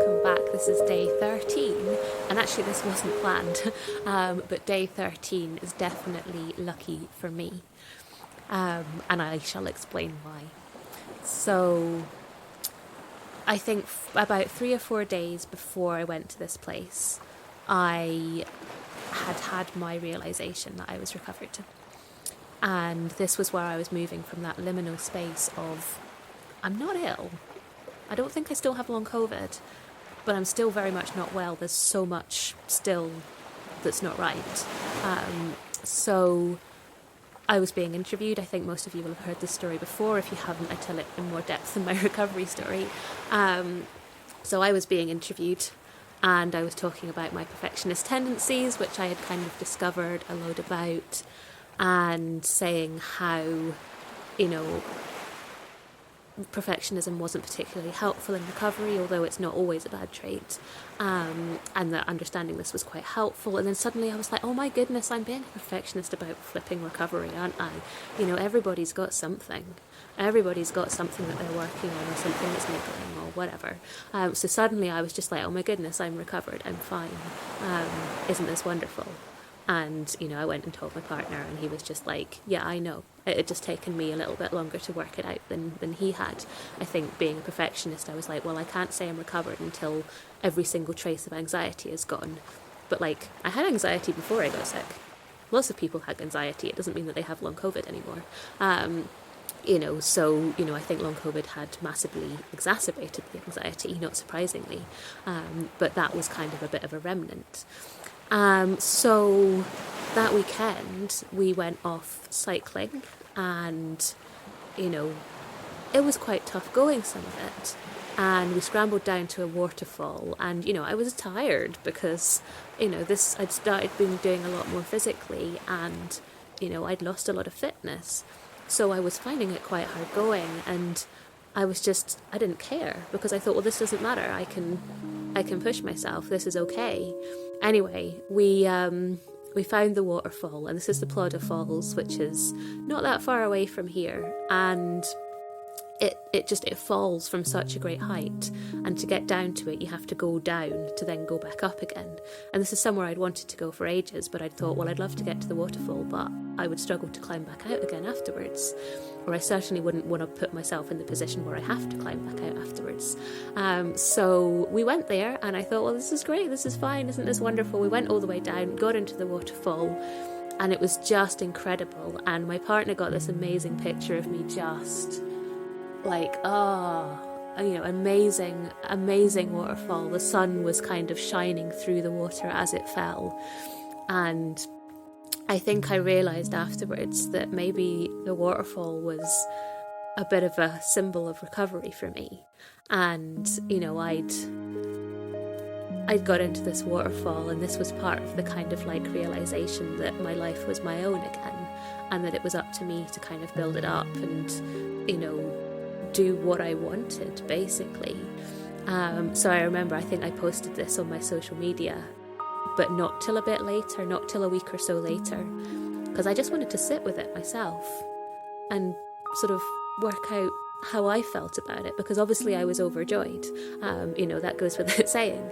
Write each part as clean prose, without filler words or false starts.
welcome back. This is day 13, and actually this wasn't planned, but day 13 is definitely lucky for me, and I shall explain why. So, I think about 3 or 4 days before I went to this place, I had my realisation that I was recovered. And this was where I was moving from that liminal space of, I'm not ill. I don't think I still have long COVID, but I'm still very much not well. There's so much still that's not right. So I was being interviewed. I think most of you will have heard this story before. If you haven't, I tell it in more depth in my recovery story. So I was being interviewed, and I was talking about my perfectionist tendencies, which I had kind of discovered a load about, and saying how, perfectionism wasn't particularly helpful in recovery, although it's not always a bad trait, and that understanding this was quite helpful. And then suddenly I was like, oh my goodness, I'm being a perfectionist about flipping recovery, aren't I? Everybody's got something. Everybody's got something that they're working on, or something that's niggling, or whatever. So suddenly I was just like, oh my goodness, I'm recovered, I'm fine. Isn't this wonderful? And, I went and told my partner, and he was just like, yeah, I know. It had just taken me a little bit longer to work it out than he had. I think being a perfectionist, I was like, well, I can't say I'm recovered until every single trace of anxiety is gone. But, I had anxiety before I got sick. Lots of people had anxiety. It doesn't mean that they have long COVID anymore. So I think long COVID had massively exacerbated the anxiety, not surprisingly. But that was kind of a bit of a remnant. So that weekend we went off cycling, and, it was quite tough going, some of it. And we scrambled down to a waterfall, and, I was tired because, I'd been doing a lot more physically, and, I'd lost a lot of fitness. So I was finding it quite hard going, and I didn't care, because I thought, well, this doesn't matter. I can push myself. This is okay. Anyway, we found the waterfall, and this is the Plodder Falls, which is not that far away from here, and it falls from such a great height, and to get down to it you have to go down to then go back up again. And this is somewhere I'd wanted to go for ages, but I'd thought, well, I'd love to get to the waterfall, but I would struggle to climb back out again afterwards, or I certainly wouldn't want to put myself in the position where I have to climb back out afterwards. So we went there, and I thought, well, this is great, this is fine, isn't this wonderful? We went all the way down, got into the waterfall, and it was just incredible. And my partner got this amazing picture of me just amazing waterfall. The sun was kind of shining through the water as it fell, and I think I realised afterwards that maybe the waterfall was a bit of a symbol of recovery for me. And I'd got into this waterfall, and this was part of the kind of realisation that my life was my own again, and that it was up to me to kind of build it up and do what I wanted, basically. So I remember, I think I posted this on my social media, but not till a bit later, not till a week or so later, because I just wanted to sit with it myself and sort of work out how I felt about it, because obviously I was overjoyed, that goes without saying,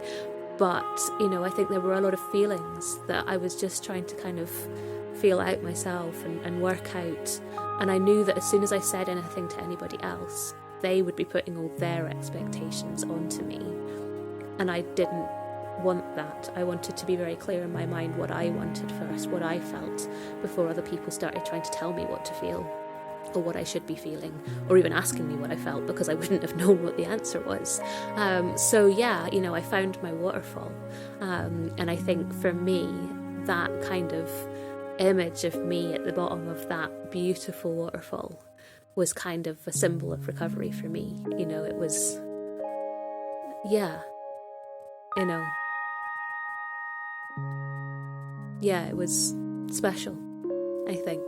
but I think there were a lot of feelings that I was just trying to kind of feel out myself and work out. And I knew that as soon as I said anything to anybody else, they would be putting all their expectations onto me. And I didn't want that. I wanted to be very clear in my mind what I wanted first, what I felt, before other people started trying to tell me what to feel, or what I should be feeling, or even asking me what I felt, because I wouldn't have known what the answer was. I found my waterfall. And I think for me, that kind of image of me at the bottom of that beautiful waterfall was kind of a symbol of recovery for me. It was, it was special, I think.